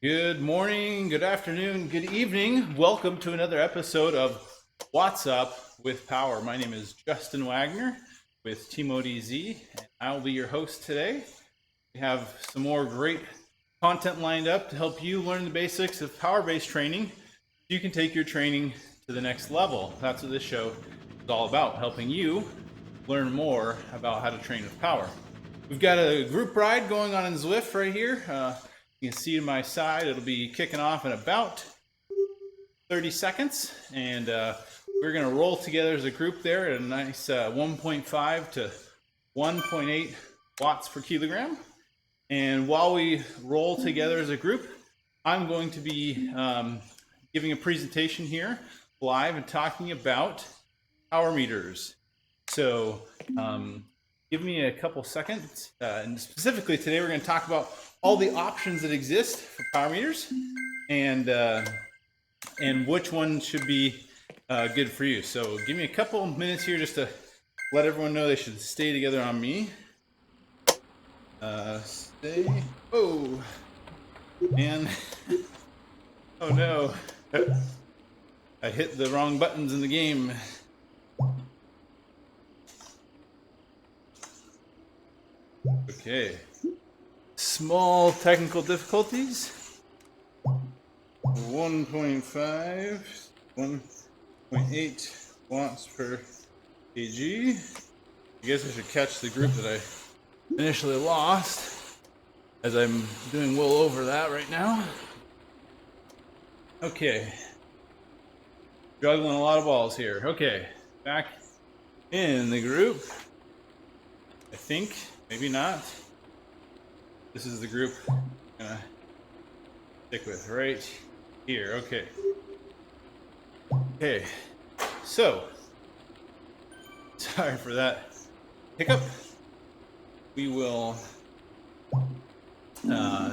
Good morning, good afternoon, good evening. Welcome to another episode of What's Up with Power. My name is Justin Wagner with Team ODZ, and I will be your host today. We have some more great content lined up to help you learn the basics of power-based training. You can take your training to the next level. That's what this show is all about, helping you learn more about how to train with power. We've got a group ride going on in WUWP right here. You can see to my side, it'll be kicking off in about 30 seconds. And we're going to roll together as a group there at a nice 1.5 to 1.8 watts per kilogram. And while we roll together as a group, I'm going to be giving a presentation here live and talking about power meters. So give me a couple seconds. And specifically today, we're going to talk about all the options that exist for power meters and which one should be good for you. So give me a couple minutes here just to let everyone know they should stay together on me. Oh, and oh no, I hit the wrong buttons in the game. Okay. Small technical difficulties. 1.5, 1.8 watts per kg. I guess I should catch the group that I initially lost, as I'm doing well over that right now. Okay. Juggling a lot of balls here. Okay. Back in the group. I think. Maybe not. This is the group I'm gonna stick with right here. Okay. Okay. So, sorry for that hiccup. We will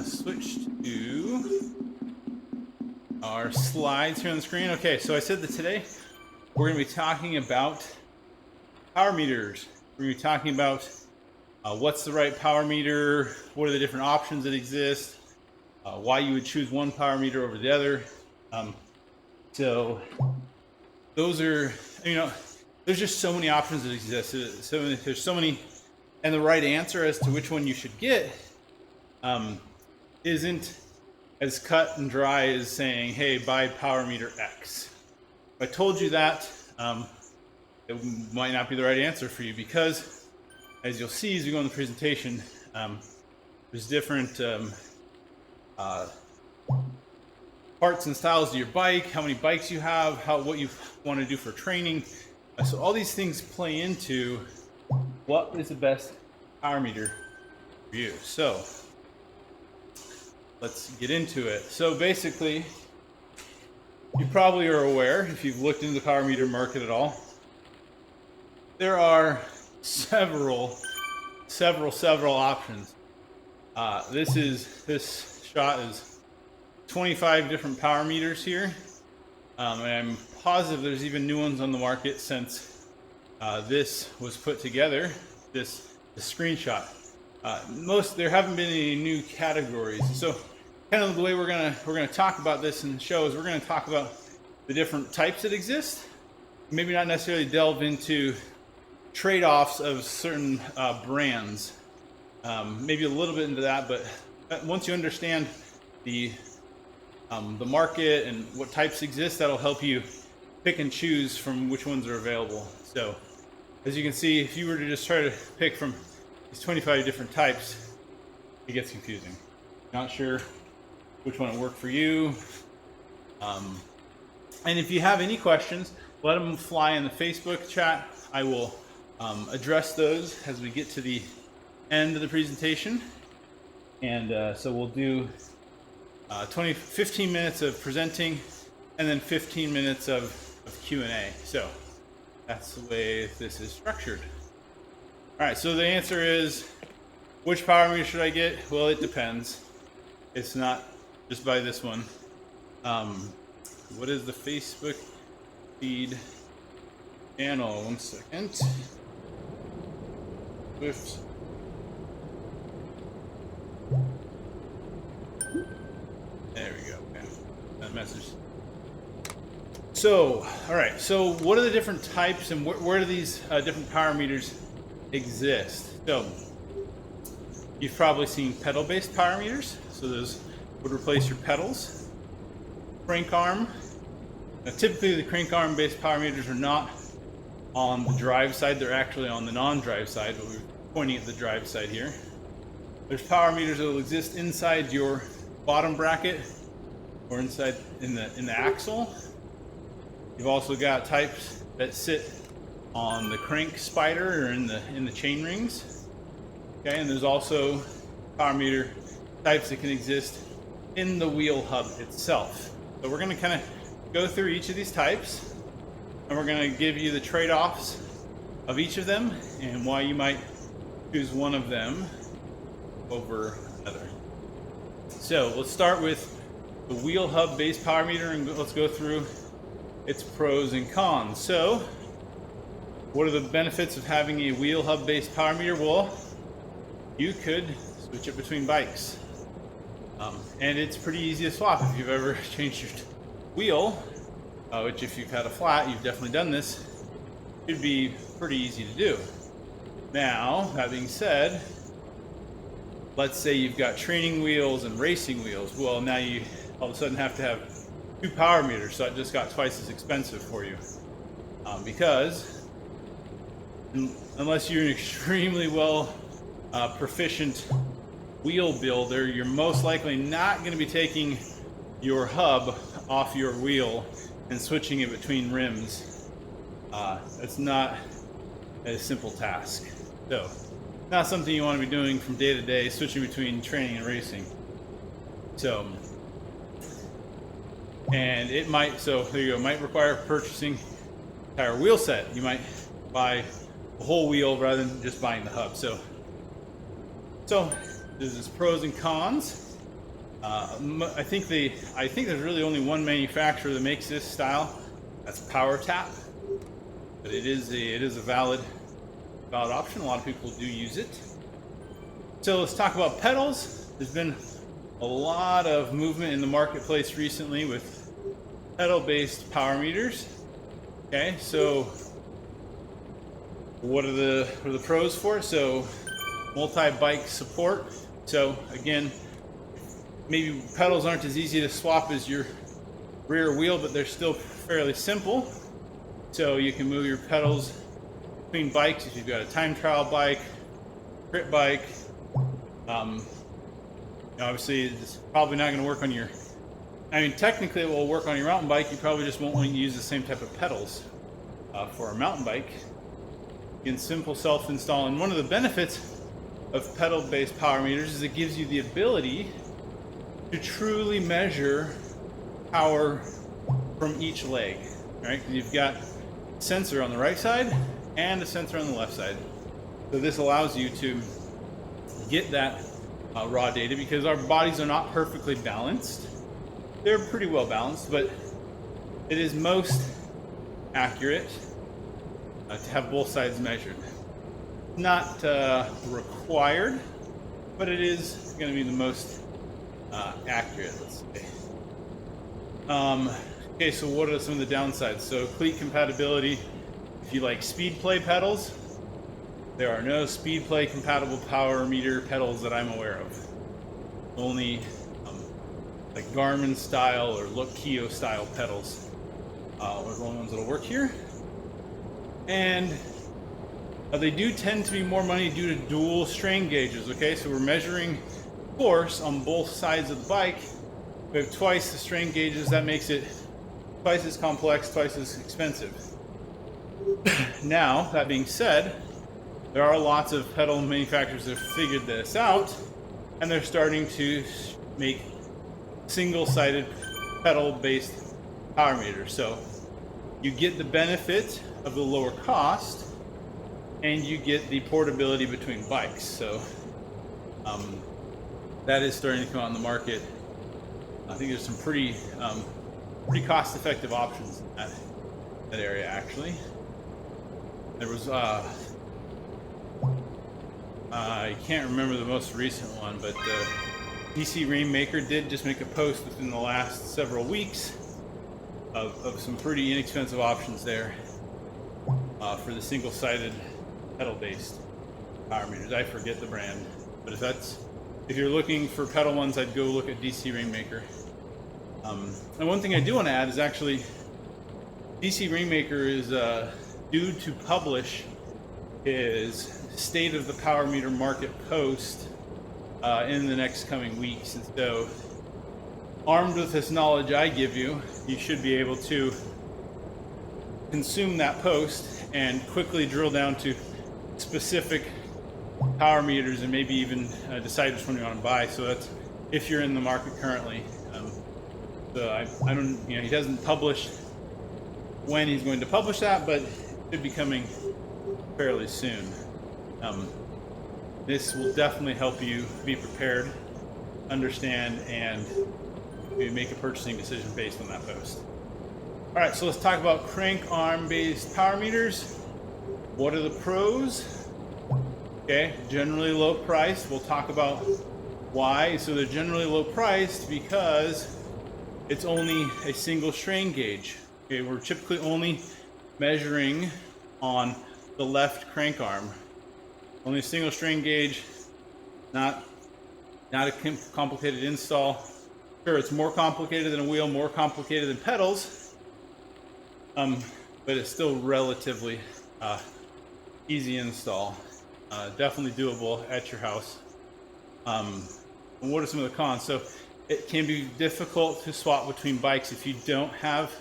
switch to our slides here on the screen. Okay, so I said that today we're going to be talking about power meters. We're going to be talking about what's the right power meter, what are the different options that exist, why you would choose one power meter over the other. So those are, there's just so many options that exist. There's so many, and the right answer as to which one you should get isn't as cut and dry as saying, hey, buy power meter X. If I told you that, it might not be the right answer for you, because as you'll see as we go in the presentation, there's different parts and styles to your bike, how many bikes you have, what you want to do for training. So all these things play into what is the best power meter for you. So let's get into it. So basically, you probably are aware, if you've looked into the power meter market at all, there are several options. This shot is 25 different power meters here, and I'm positive there's even new ones on the market since this was put together. This screenshot. There haven't been any new categories. So, kind of the way we're gonna talk about this in the show is we're gonna talk about the different types that exist. Maybe not necessarily delve into trade-offs of certain brands, maybe a little bit into that, but once you understand the market and what types exist, that'll help you pick and choose from which ones are available. So as you can see, if you were to just try to pick from these 25 different types, it gets confusing. Not sure which one will work for you. And if you have any questions, let them fly in the Facebook chat. I will address those as we get to the end of the presentation. And so we'll do 15 minutes of presenting and then 15 minutes of Q&A. So that's the way this is structured. All right, so the answer is, which power meter should I get? Well, it depends. It's not just by this one. What is the Facebook feed channel? 1 second. Swift. There that message. So, all right. So, what are the different types, and where do these different power meters exist? So, you've probably seen pedal-based power meters. So those would replace your pedals. Crank arm. Now, typically, the crank arm-based power meters are not on the drive side. They're actually on the non-drive side, but we're pointing at the drive side here. There's power meters that will exist inside your bottom bracket or inside in the axle. You've also got types that sit on the crank spider or in the chain rings. Okay, and there's also power meter types that can exist in the wheel hub itself. So we're going to kind of go through each of these types, and we're going to give you the trade-offs of each of them and why you might choose one of them over another. So let's start with the wheel hub based power meter, and let's go through its pros and cons. So what are the benefits of having a wheel hub based power meter? Well, you could switch it between bikes, and it's pretty easy to swap. If you've ever changed your wheel, which if you've had a flat, you've definitely done this, it'd be pretty easy to do. Now, that being said, let's say you've got training wheels and racing wheels. Well, now you all of a sudden have to have two power meters, so it just got twice as expensive for you. Because unless you're an extremely well proficient wheel builder, you're most likely not going to be taking your hub off your wheel and switching it between rims. It's not a simple task. So, not something you want to be doing from day to day, switching between training and racing. So, and it might, so there you go, might require purchasing an entire wheel set. You might buy the whole wheel rather than just buying the hub. So there's its pros and cons. I think there's really only one manufacturer that makes this style. That's PowerTap, but it is a valid option. A lot of people do use it. So let's talk about pedals. There's been a lot of movement in the marketplace recently with pedal-based power meters. Okay, so what are the pros for it? So multi-bike support. So again, maybe pedals aren't as easy to swap as your rear wheel, but they're still fairly simple. So you can move your pedals between bikes if you've got a time trial bike, crit bike. Obviously, it's probably not going to work on your. I mean, technically, it will work on your mountain bike. You probably just won't want to use the same type of pedals for a mountain bike. You can simple self-install, and one of the benefits of pedal-based power meters is it gives you the ability to truly measure power from each leg. Right? You've got a sensor on the right side and a sensor on the left side. So this allows you to get that raw data, because our bodies are not perfectly balanced. They're pretty well balanced, but it is most accurate to have both sides measured. Not required, but it is going to be the most accurate, let's say. Okay, so what are some of the downsides? So cleat compatibility. If you like speed play pedals, there are no speed play compatible power meter pedals that I'm aware of. Only like Garmin style or Look Keo style pedals are the only ones that'll work here. And they do tend to be more money due to dual strain gauges. Okay, so we're measuring force on both sides of the bike. We have twice the strain gauges. That makes it twice as complex, twice as expensive. Now, that being said, there are lots of pedal manufacturers that have figured this out, and they're starting to make single-sided pedal-based power meters. So you get the benefit of the lower cost, and you get the portability between bikes. So that is starting to come out in the market. I think there's some pretty cost-effective options in that area, actually. There was I can't remember the most recent one, but DC Rainmaker did just make a post within the last several weeks of some pretty inexpensive options there for the single-sided pedal-based power meters. I forget the brand, but if you're looking for pedal ones, I'd go look at DC Rainmaker. And one thing I do want to add is actually DC Rainmaker is due to publish his State of the Power Meter Market post in the next coming weeks. And so, armed with this knowledge I give you, you should be able to consume that post and quickly drill down to specific power meters and maybe even decide which one you want to buy. So that's if you're in the market currently. So I don't, he doesn't publish when he's going to publish that, but it should be coming fairly soon. This will definitely help you be prepared, understand, and maybe make a purchasing decision based on that post. All right, so let's talk about crank arm based power meters. What are the pros? Okay, generally low priced. We'll talk about why. So they're generally low priced because it's only a single strain gauge. Okay, we're typically only measuring on the left crank arm. Only a single strain gauge, not a complicated install. Sure, it's more complicated than a wheel, more complicated than pedals, but it's still relatively easy install. Definitely doable at your house. And what are some of the cons? So it can be difficult to swap between bikes if you don't have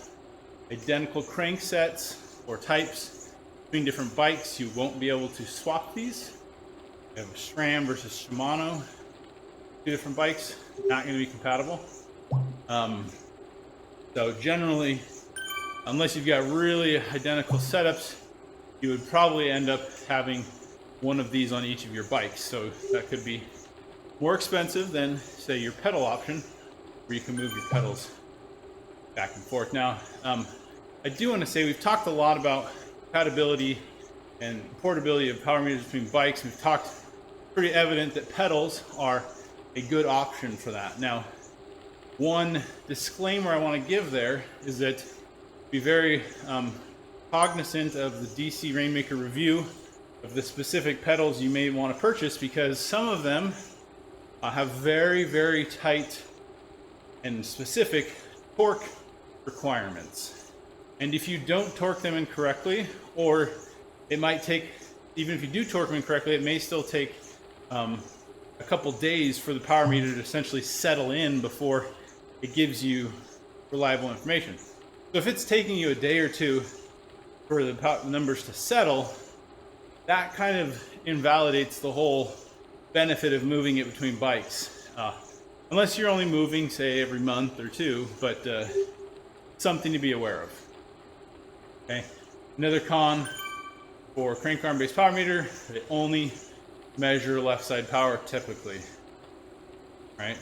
identical crank sets or types between different bikes. You won't be able to swap these. You have a SRAM versus Shimano, two different bikes, not going to be compatible. So generally, unless you've got really identical setups, you would probably end up having one of these on each of your bikes. So that could be more expensive than, say, your pedal option, where you can move your pedals back and forth. Now, I do want to say we've talked a lot about compatibility and portability of power meters between bikes. We've talked pretty evident that pedals are a good option for that. Now, one disclaimer I want to give there is that be very cognizant of the DC Rainmaker review of the specific pedals you may want to purchase, because some of them have very, very tight and specific torque requirements. And if you don't torque them incorrectly, or it might take, even if you do torque them incorrectly, it may still take a couple days for the power meter to essentially settle in before it gives you reliable information. So if it's taking you a day or two for the numbers to settle, that kind of invalidates the whole benefit of moving it between bikes. Unless you're only moving, say, every month or two, but something to be aware of. Okay. Another con for crank arm based power meter, they only measure left side power typically. Right?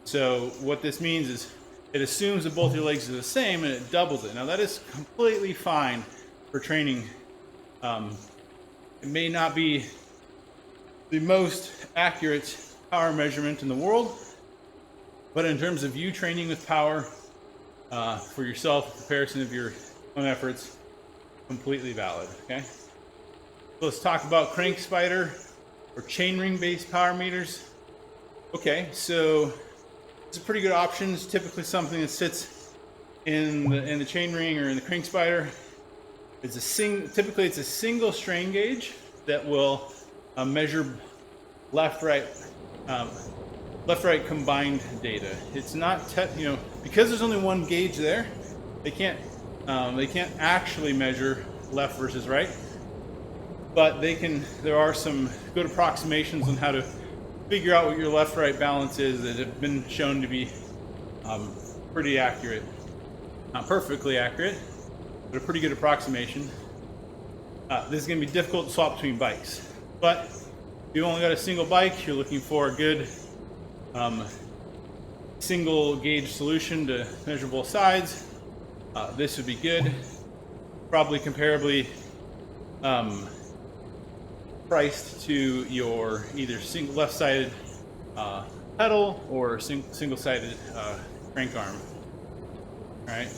So what this means is it assumes that both your legs are the same and it doubles it. Now that is completely fine for training. It may not be the most accurate power measurement in the world, but in terms of you training with power for yourself, comparison of your own efforts, completely valid. Okay, so let's talk about crank spider or chainring based power meters. Okay, so it's a pretty good option. It's typically something that sits in the chain ring or in the crank spider. Typically it's a single strain gauge that will measure left-right combined data. It's not because there's only one gauge there, they can't actually measure left versus right, but there are some good approximations on how to figure out what your left-right balance is that have been shown to be pretty accurate. Not perfectly accurate, but a pretty good approximation. This is going to be difficult to swap between bikes, but if you've only got a single bike, you're looking for a good single gauge solution to measure both sides, this would be good. Probably comparably priced to your either single left-sided pedal or single-sided crank arm. All right.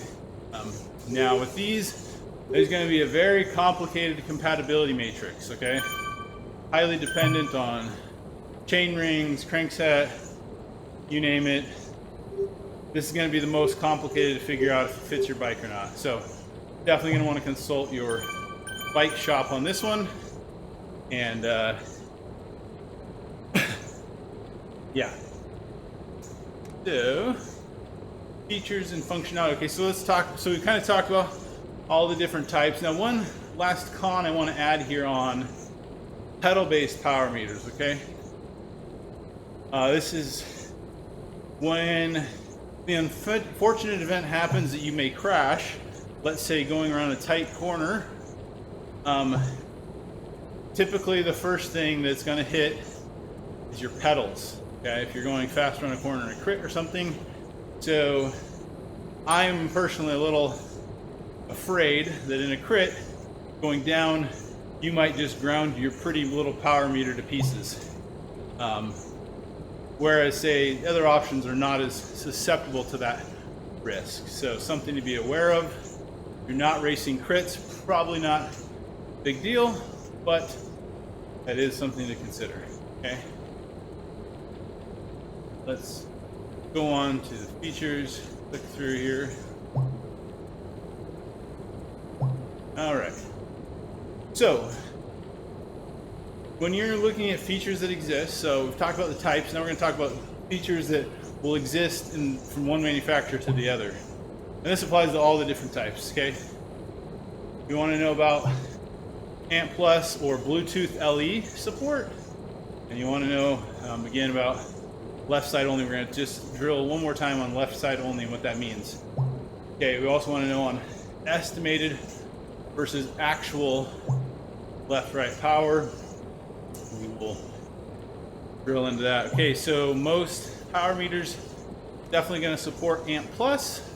Now with these, there's going to be a very complicated compatibility matrix. Okay, highly dependent on chain rings, crankset, you name it. This is going to be the most complicated to figure out if it fits your bike or not. So definitely going to want to consult your bike shop on this one. And yeah. So features and functionality. Okay, so let's talk. So we kind of talked about all the different types. Now, one last con I want to add here on pedal-based power meters. Okay, this is when the unfortunate event happens that you may crash. Let's say going around a tight corner. Typically, the first thing that's going to hit is your pedals. Okay, if you're going fast around a corner in a crit or something. So I'm personally a little afraid that in a crit, going down, you might just ground your pretty little power meter to pieces. Whereas, say, the other options are not as susceptible to that risk. So something to be aware of. If you're not racing crits, probably not a big deal, but that is something to consider. Okay. Let's go on to the features, click through here. All right. So when you're looking at features that exist, so we've talked about the types, now we're going to talk about features that will exist from one manufacturer to the other. And this applies to all the different types, okay? You want to know about ANT Plus or Bluetooth LE support, and you want to know, again, about left side only. We're going to just drill one more time on left side only and what that means. Okay, we also want to know on estimated versus actual left-right power. We will drill into that. Okay, so most power meters definitely going to support ANT Plus.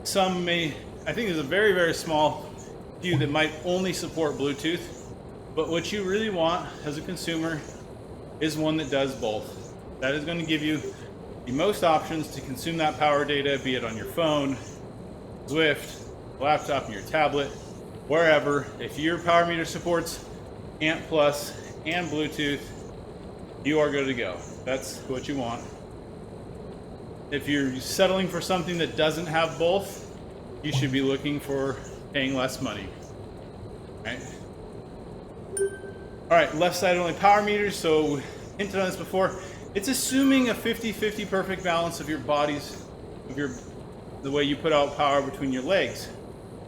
Some may, I think there's a very, very small few that might only support Bluetooth. But what you really want as a consumer is one that does both. That is going to give you the most options to consume that power data, be it on your phone, Zwift, laptop, and your tablet, wherever. If your power meter supports ANT Plus and Bluetooth, you are good to go. That's what you want. If you're settling for something that doesn't have both, you should be looking for paying less money. Right? All right, left side only power meters. So hinted on this before. It's assuming a 50-50 perfect balance of your bodies, of the way you put out power between your legs.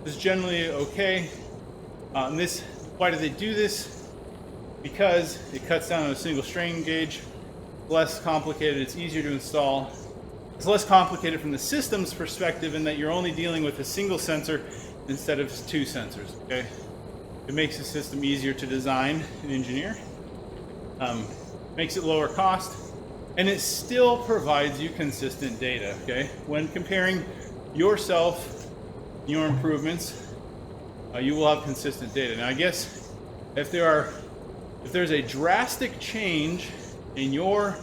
This is generally okay. Why do they do this? Because it cuts down on a single strain gauge, less complicated, it's easier to install. It's less complicated from the system's perspective in that you're only dealing with a single sensor instead of two sensors, okay? It makes the system easier to design and engineer. Makes it lower cost. And it still provides you consistent data, okay? When comparing yourself, your improvements, you will have consistent data. Now, I guess if there's a drastic change in your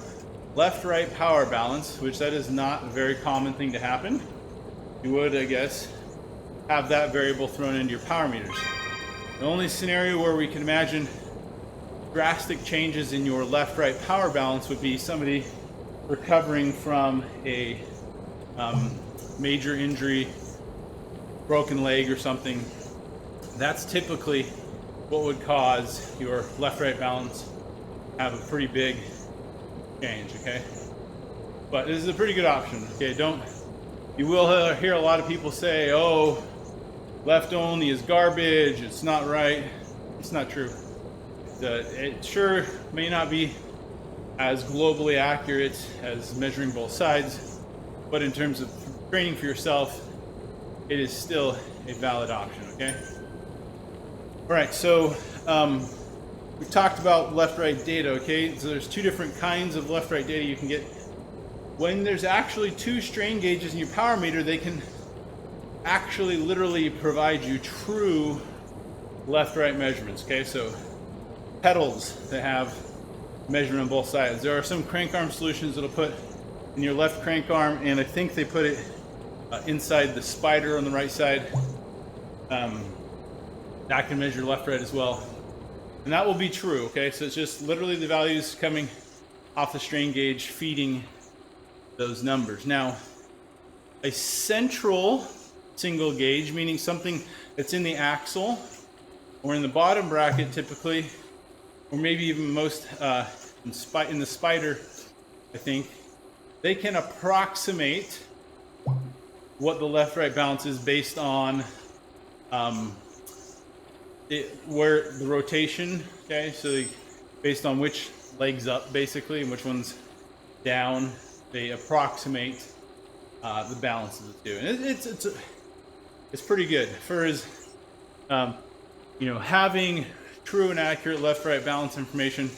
left-right power balance, which that is not a very common thing to happen, you would, I guess, have that variable thrown into your power meters. The only scenario where we can imagine drastic changes in your left-right power balance would be somebody recovering from a major injury, broken leg or something. That's typically what would cause your left-right balance to have a pretty big change, okay? But this is a pretty good option, okay? You will hear a lot of people say, oh, left only is garbage, it's not right. It's not true. It sure may not be as globally accurate as measuring both sides, but in terms of training for yourself, it is still a valid option, okay? All right, so we talked about left-right data, okay? So there's two different kinds of left-right data you can get. When there's actually two strain gauges in your power meter, they can actually literally provide you true left-right measurements, okay? So pedals that have measurement on both sides. There are some crank arm solutions that'll put in your left crank arm, and I think they put it inside the spider on the right side. That can measure left, right as well. And that will be true, okay? So it's just literally the values coming off the strain gauge feeding those numbers. Now, a central single gauge, meaning something that's in the axle or in the bottom bracket typically, or maybe even most in the spider, I think, they can approximate what the left-right balance is based on where the rotation, okay? So based on which leg's up basically and which one's down, they approximate the balance of the two. And it's pretty good for having true and accurate left-right balance information.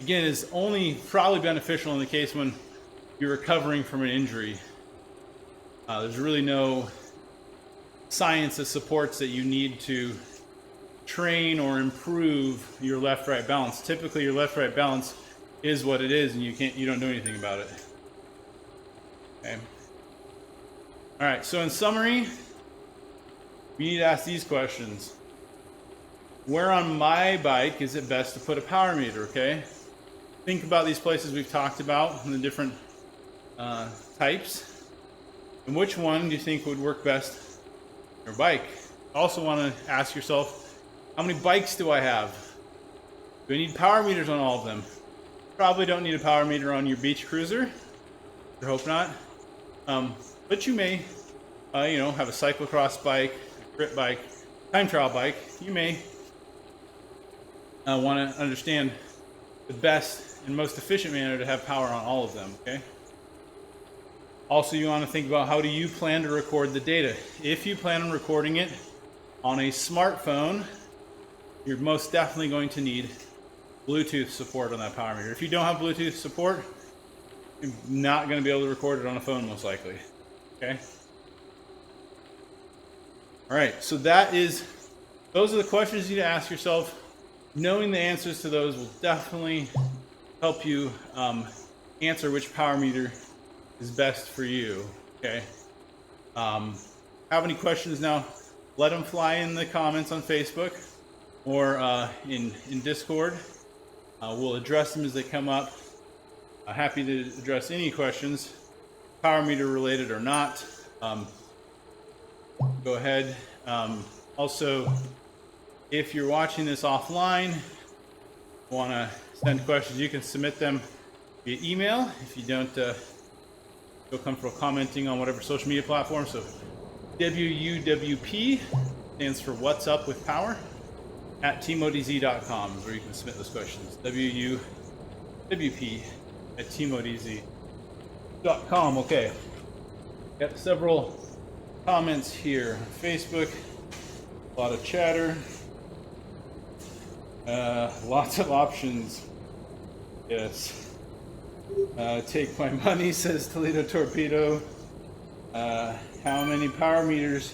Again, is only probably beneficial in the case when you're recovering from an injury. There's really no science that supports that you need to train or improve your left-right balance. Typically, your left-right balance is what it is, and you don't do anything about it. Okay. All right. So in summary, we need to ask these questions. Where on my bike is it best to put a power meter? Okay. Think about these places we've talked about and the different types, and which one do you think would work best on your bike? Also want to ask yourself, how many bikes do I have? Do I need power meters on all of them? Probably don't need a power meter on your beach cruiser. I hope not. But you may, have a cyclocross bike, a crit bike, time trial bike. You may want to understand the best and most efficient manner to have power on all of them, okay? Also, you want to think about how do you plan to record the data. If you plan on recording it on a smartphone, you're most definitely going to need Bluetooth support on that power meter. If you don't have Bluetooth support, you're not going to be able to record it on a phone most likely, okay? All right, so those are the questions you need to ask yourself. Knowing the answers to those will definitely help you answer which power meter is best for you, okay? Have any questions now, let them fly in the comments on Facebook or in Discord. We'll address them as they come up. Happy to address any questions, power meter related or not. Go ahead. Also, if you're watching this offline, want to send questions, you can submit them via email. If you don't feel comfortable commenting on whatever social media platform, so WUWP stands for What's Up with Power at teamodz.com is where you can submit those questions. WUWP at teamodz.com. Okay, got several comments here. Facebook, a lot of chatter. Lots of options. Yes. Take my money, says Toledo Torpedo. How many power meters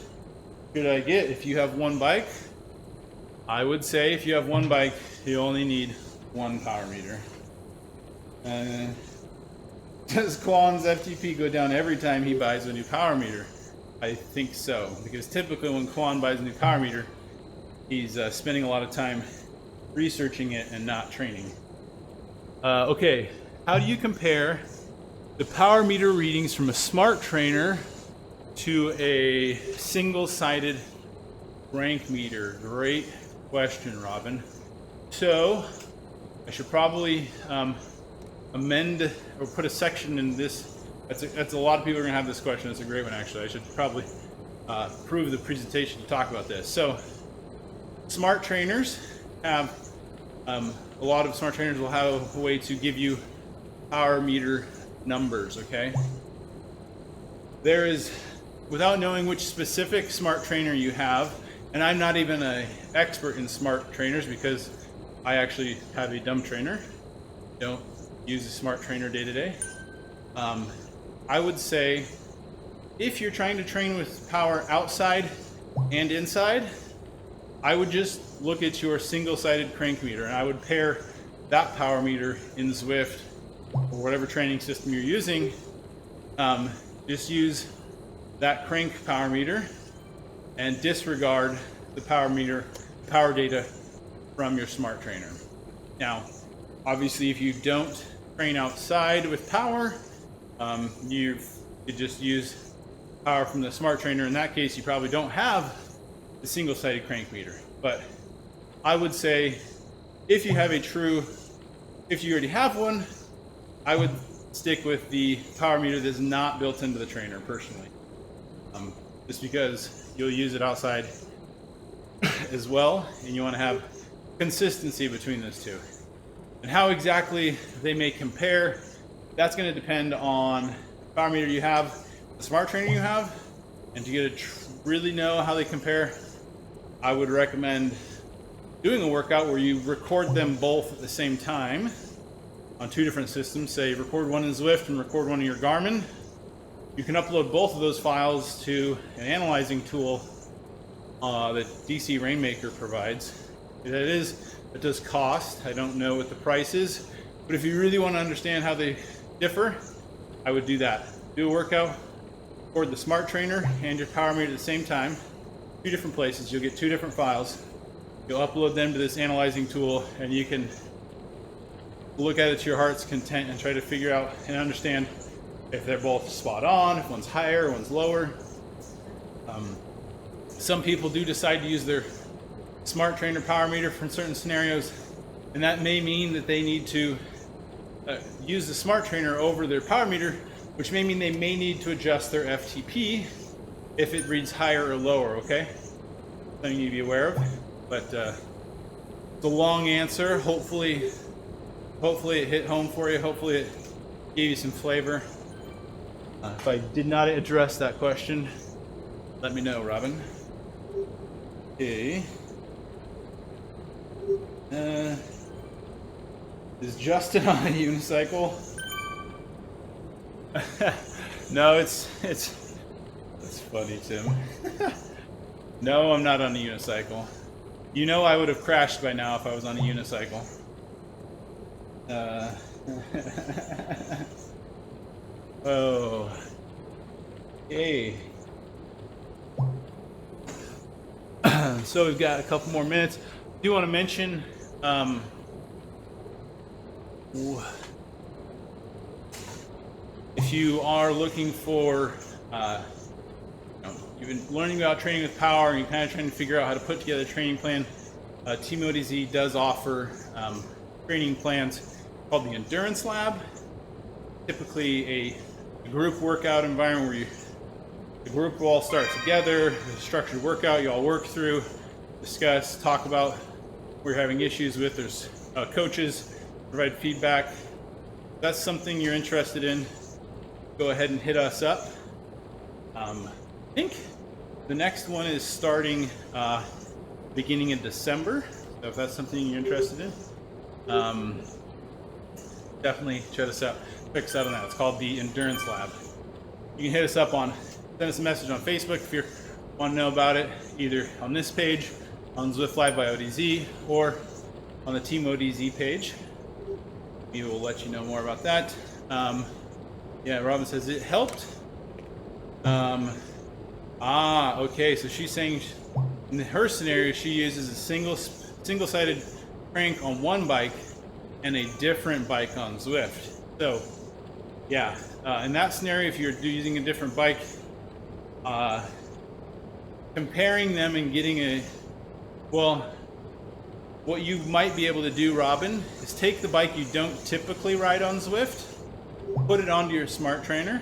should I get if you have one bike? I would say if you have one bike, you only need one power meter. Does Quan's FTP go down every time he buys a new power meter? I think so, because typically when Quan buys a new power meter, he's spending a lot of time researching it and not training. Okay, how do you compare the power meter readings from a smart trainer to a single-sided rank meter? Great question, Robin. So I should probably amend or put a section in this. That's a lot of people are going to have this question. It's a great one, actually. I should probably prove the presentation to talk about this. So smart trainers have a lot of smart trainers will have a way to give you power meter numbers, okay? There is, without knowing which specific smart trainer you have, and I'm not even an expert in smart trainers because I actually have a dumb trainer. Don't use a smart trainer day to day. I would say if you're trying to train with power outside and inside, I would just look at your single-sided crank meter, and I would pair that power meter in Zwift or whatever training system you're using. Just use that crank power meter and disregard the power data from your smart trainer. Now, obviously, if you don't train outside with power, you could just use power from the smart trainer. In that case, you probably don't have the single-sided crank meter. But I would say if you already have one, I would stick with the power meter that's not built into the trainer personally. Just because you'll use it outside as well, and you want to have consistency between those two. And how exactly they may compare, that's going to depend on the power meter you have, the smart trainer you have, and to get to really know how they compare, I would recommend doing a workout where you record them both at the same time on two different systems. Say record one in Zwift and record one in your Garmin. You can upload both of those files to an analyzing tool that DC Rainmaker provides. It does cost. I don't know what the price is, but if you really want to understand how they differ, I would do that. Do a workout, record the smart trainer and your power meter at the same time, two different places. You'll get two different files. You'll upload them to this analyzing tool, and you can look at it to your heart's content and try to figure out and understand if they're both spot on, if one's higher, one's lower. Some people do decide to use their smart trainer power meter for certain scenarios, and that may mean that they need to use the smart trainer over their power meter, which may mean they may need to adjust their FTP if it reads higher or lower, okay? Something you need to be aware of. But it's a long answer. Hopefully it hit home for you. Hopefully it gave you some flavor. If I did not address that question, let me know, Robin. Okay. Is Justin on a unicycle? No, it's funny, Tim. No, I'm not on a unicycle. You know I would have crashed by now if I was on a unicycle. Oh. Okay. So we've got a couple more minutes. I do want to mention if you are looking for you've been learning about training with power and you're kind of trying to figure out how to put together a training plan, Team ODZ does offer training plans called the Endurance Lab. Typically a group workout environment where the group will all start together, a structured workout you all work through, discuss, talk about where you're having issues with. There's coaches, provide feedback. If that's something you're interested in, go ahead and hit us up. I think the next one is starting beginning in December. So if that's something you're interested in, definitely check us out on that. It's called the Endurance Lab. You can hit us up send us a message on Facebook if you want to know about it, either on this page, on Zwift Live by ODZ, or on the Team ODZ page. We will let you know more about that. Yeah, Robin says it helped. Okay, so she's saying in her scenario she uses a single-sided crank on one bike and a different bike on Zwift. So yeah, in that scenario, if you're using a different bike, comparing them and getting what you might be able to do, Robin, is take the bike you don't typically ride on Zwift, put it onto your smart trainer,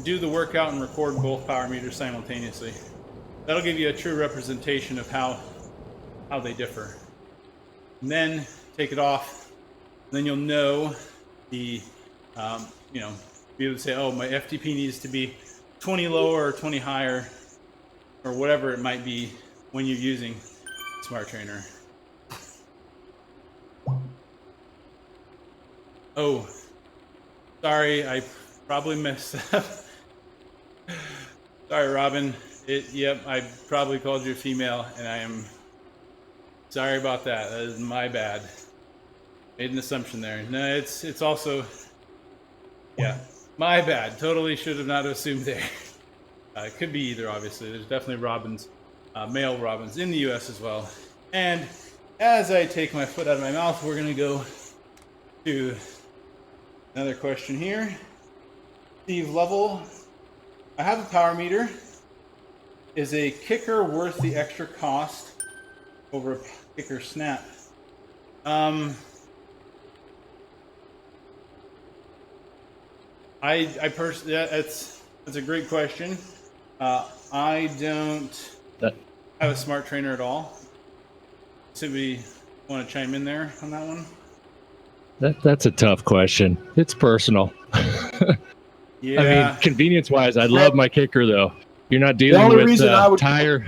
do the workout and record both power meters simultaneously. That'll give you a true representation of how they differ. And then take it off, and then you'll know be able to say, oh, my FTP needs to be 20 lower or 20 higher, or whatever it might be when you're using Smart Trainer. Oh, sorry, I probably messed up. Sorry, Robin. Yep, I probably called you a female, and I am Sorry about that. That is my bad. Made an assumption there. No, it's also, yeah, my bad. Totally should have not assumed there. It could be either, obviously. There's definitely robins, male robins in the U.S. as well. And as I take my foot out of my mouth, we're going to go to another question here. Steve Lovell, I have a power meter. Is a kicker worth the extra cost over a kicker snap? I personally, that's a great question. I don't have a smart trainer at all. Somebody want to chime in there on that one? That's a tough question. It's personal. Yeah. I mean, convenience-wise, I love my kicker, though. You're not dealing with tire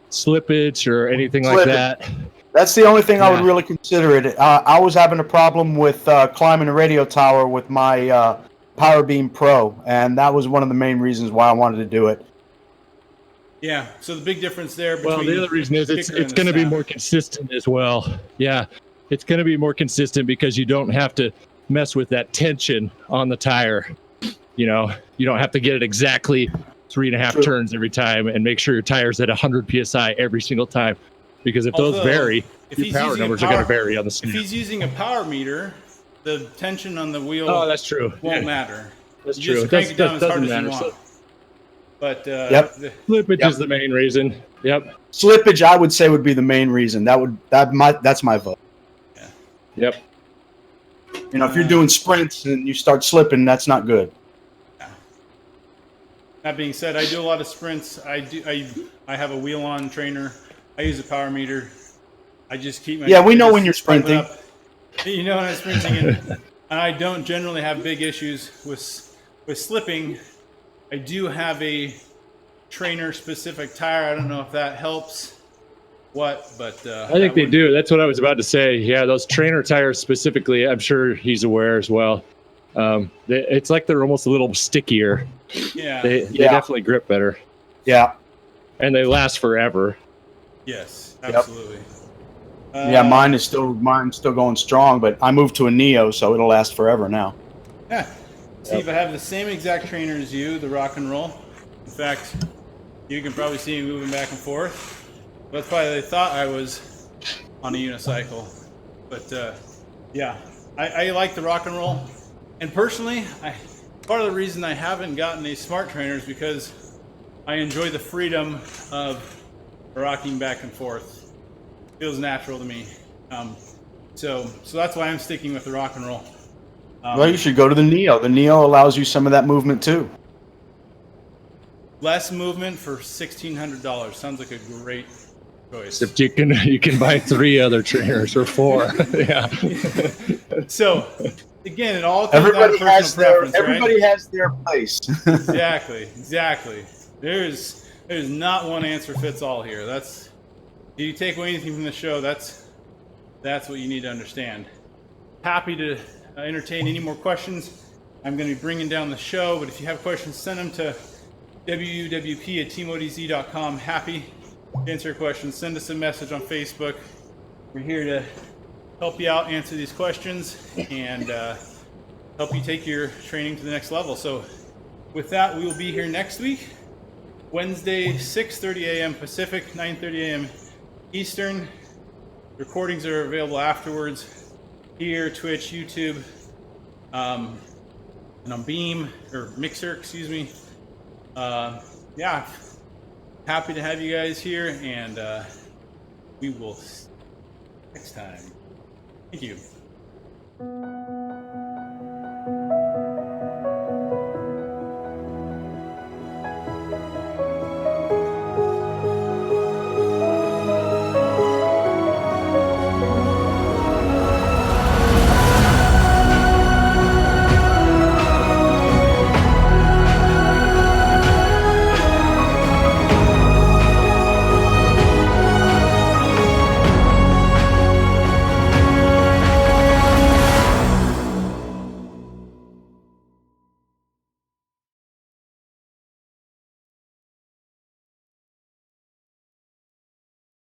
slippage or anything like that. That's the only thing I would really consider it. I was having a problem with climbing a radio tower with my Power Beam Pro, and that was one of the main reasons why I wanted to do it. Yeah, so the big difference there between... Well, the other reason is it's going to be more consistent as well. Yeah, it's going to be more consistent because you don't have to mess with that tension on the tire. You know, you don't have to get it exactly 3.5 turns every time and make sure your tire's at 100 PSI every single time. Because if those vary, your power numbers are going to vary on the snap. If he's using a power meter, the tension on the wheel that's true. won't matter. That's you true. Just crank it down as hard as you want. So. But slippage is the main reason. Yep. Slippage, I would say, would be the main reason. That's my vote. Yeah. Yep. You know, if you're doing sprints and you start slipping, that's not good. Yeah. That being said, I do a lot of sprints. I have a wheel-on trainer. I use a power meter. I just keep my... Yeah, we know when you're sprinting. You know when I'm sprinting, and I don't generally have big issues with slipping. I do have a trainer-specific tire. I don't know if that helps. But I think they do. That's what I was about to say. Yeah, those trainer tires specifically, I'm sure he's aware as well. It's like they're almost a little stickier. Yeah. They definitely grip better. Yeah. And they last forever. Yes, absolutely. Yeah, mine's still going strong, but I moved to a Neo, so it'll last forever now. Yeah. Steve, I have the same exact trainer as you, the Rock and Roll. In fact, you can probably see me moving back and forth. That's why they thought I was on a unicycle. But yeah, I like the Rock and Roll. And personally, part of the reason I haven't gotten a smart trainer is because I enjoy the freedom of rocking back and forth. Feels natural to me. So that's why I'm sticking with the Rock and Roll. Well, you should go to the Neo. The Neo allows you some of that movement too. Less movement for $1,600. Sounds like a great choice. Except you can buy 3 other trainers or 4. Yeah. So again, it all comes down to personal preference, everybody has their place. Exactly. There's not one answer fits all here. If you take away anything from the show, that's what you need to understand. Happy to entertain any more questions. I'm going to be bringing down the show, but if you have questions, send them to WUWP@teamodz.com. Happy to answer your questions. Send us a message on Facebook. We're here to help you out, answer these questions, and help you take your training to the next level. So with that, we will be here next week, Wednesday, 6:30 a.m. Pacific, 9:30 a.m. Eastern. Recordings are available afterwards here, Twitch, YouTube, and on Beam, or Mixer, excuse me. Yeah, happy to have you guys here, and we will see you next time. Thank you.